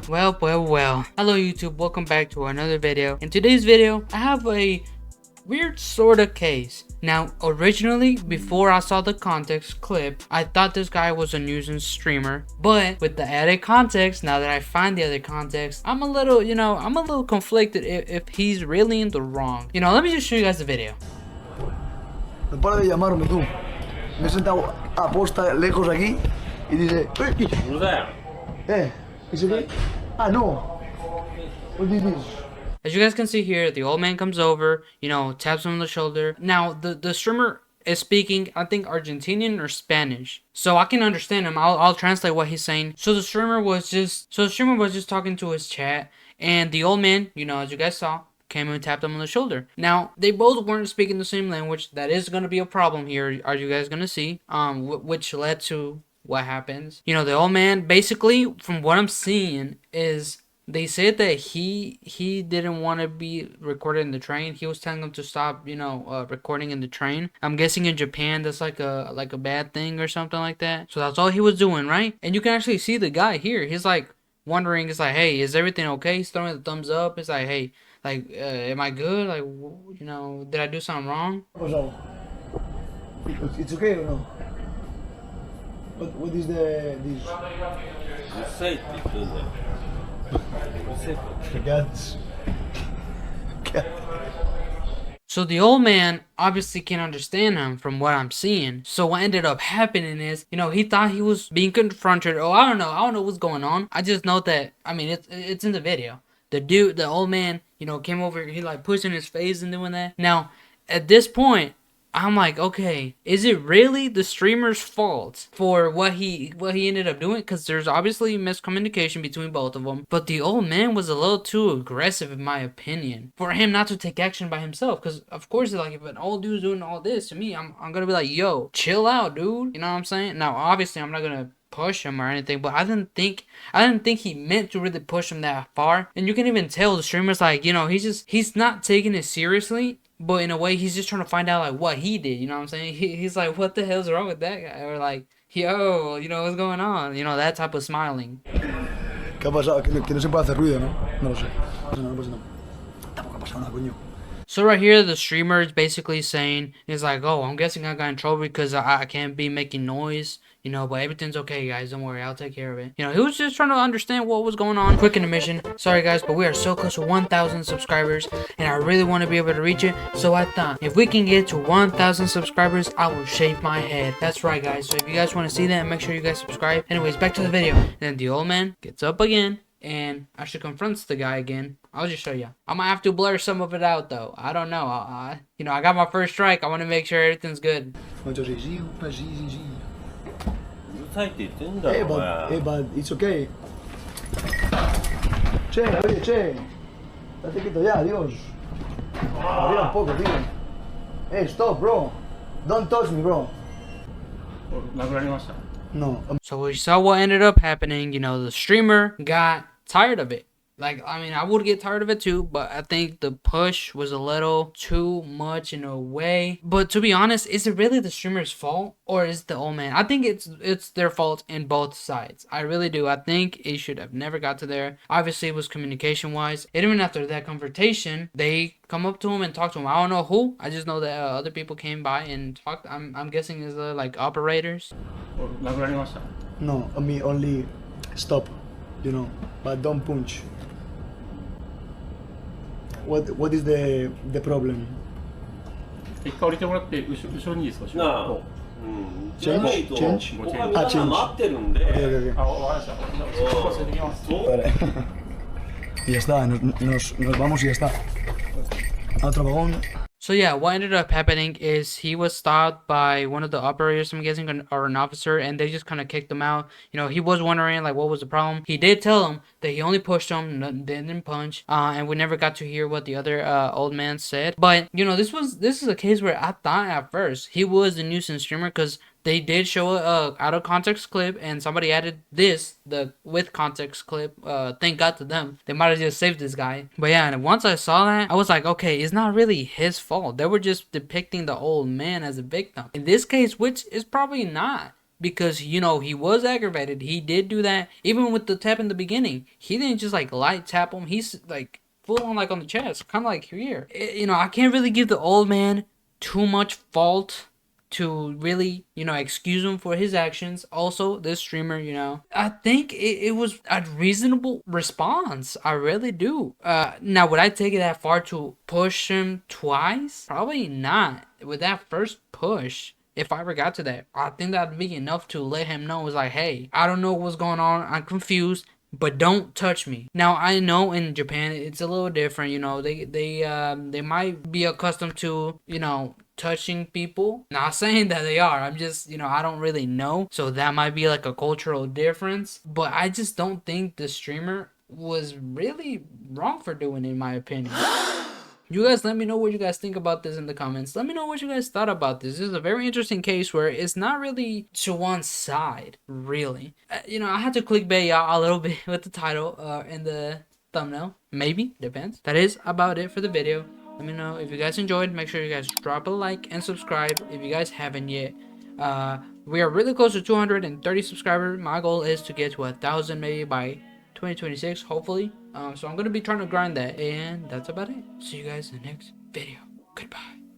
Well. Hello YouTube, welcome back to another video. In today's video, I have a weird sort of case. Now, originally, before I saw the context clip, I thought this guy was a nuisance streamer. But with the added context, now that I find the other context, I'm a little conflicted if he's really in the wrong. Let me just show you guys the video. No para de llamarme tú. Me he sentado a posta lejos aquí y dice, dice qué? Ah, no. What is this? As you guys can see here, the old man comes over, taps him on the shoulder. Now, the streamer is speaking, I think, Argentinian or Spanish. So I can understand him. I'll translate what he's saying. So the streamer was just talking to his chat, and the old man, as you guys saw, came and tapped him on the shoulder. Now, they both weren't speaking the same language. That is going to be a problem here, are you guys going to see, which led to what happens. The old man, basically, from what I'm seeing, is they said that he didn't want to be recorded in the train. He was telling them to stop, recording in the train. I'm guessing in Japan that's like a bad thing or something like that. So that's all he was doing, right? And you can actually see the guy here. He's like wondering, it's like, hey, is everything okay? He's throwing the thumbs up. It's like, hey, like, am I good? Like, did I do something wrong? It's okay or no? What is this? So the old man obviously can't understand him from what I'm seeing. So what ended up happening is, he thought he was being confronted. Oh, I don't know what's going on. I just know that, it's in the video. The old man, came over, he like pushing his face and doing that. Now, at this point, I'm like, okay, is it really the streamer's fault for what he ended up doing? Because there's obviously miscommunication between both of them. But the old man was a little too aggressive, in my opinion, for him not to take action by himself. Because of course, like, if an old dude's doing all this to me, I'm gonna be like, yo, chill out, dude. You know what I'm saying? Now, obviously, I'm not gonna push him or anything, but I didn't think he meant to really push him that far. And you can even tell the streamer's like, he's not taking it seriously. But in a way, he's just trying to find out, like, what he did, you know what I'm saying? He's like, what the hell's wrong with that guy? Or like, yo, what's going on? That type of smiling. ¿Qué ha pasado? Que no se puede hacer ruido, ¿no? No lo sé. No pasa nada. Tampoco ha pasado nada, coño. So right here, the streamer is basically saying, he's like, oh, I'm guessing I got in trouble because I can't be making noise, but everything's okay, guys. Don't worry, I'll take care of it. He was just trying to understand what was going on. Quick intermission. Sorry, guys, but we are so close to 1,000 subscribers, and I really want to be able to reach it. So I thought, if we can get to 1,000 subscribers, I will shave my head. That's right, guys. So if you guys want to see that, make sure you guys subscribe. Anyways, back to the video. Then the old man gets up again and actually confronts the guy again. I'll just show you. I might have to blur some of it out, though. I don't know. I got my first strike. I want to make sure everything's good. Hey, but it's okay. Che, date quieto ya, Dios. Abrir un poco, tío. Hey, stop, bro. Don't touch me, bro. No. So we saw what ended up happening. The streamer got tired of it. Like, I would get tired of it too, but I think the push was a little too much in a way. But to be honest, is it really the streamer's fault or is it the old man? I think it's their fault in both sides. I really do. I think it should have never got to there. Obviously, it was communication-wise. And even after that confrontation, they come up to him and talk to him. I don't know who. I just know that other people came by and talked. I'm guessing it's like operators. No, only stop, but don't punch. What is the problem? Change? Okay. Y ya está, nos vamos y ya está. A otro vagón. So yeah, what ended up happening is he was stopped by one of the operators, I'm guessing, or an officer, and they just kind of kicked him out. He was wondering, like, what was the problem. He did tell him that he only pushed him, didn't punch, and we never got to hear what the other old man said. But, this is a case where I thought at first he was a nuisance streamer because they did show a out of context clip, and somebody added the with context clip. Thank God to them. They might have just saved this guy. But yeah, and once I saw that, I was like, okay, it's not really his fault. They were just depicting the old man as a victim. In this case, which is probably not. because you know he was aggravated. He did do that even with the tap in the beginning. He didn't just like light tap him. He's like full on like on the chest, kind of like here. You know, I can't really give the old man too much fault to really, you know, excuse him for his actions. Also, this streamer, you know, I think it was a reasonable response. I really do. Now, would I take it that far to push him twice? Probably not. With that first push, if I ever got to that, I think that'd be enough to let him know. It's like, hey, I don't know what's going on. I'm confused, but don't touch me. Now I know in Japan it's a little different. You know, they might be accustomed to, you know, touching people. Not saying that they are. I'm just, you know, I don't really know. So that might be like a cultural difference. But I just don't think the streamer was really wrong for doing it, in my opinion. You guys let me know what you guys think about this in the comments. Let me know what you guys thought about this. This is a very interesting case where it's not really to one side, really. You know, I had to clickbait y'all a little bit with the title and the thumbnail. Maybe, depends. That is about it for the video. Let me know if you guys enjoyed. Make sure you guys drop a like and subscribe if you guys haven't yet. We are really close to 230 subscribers. My goal is to get to 1,000 maybe by 2026, hopefully. So I'm gonna be trying to grind that, and that's about it. See you guys in the next video. Goodbye.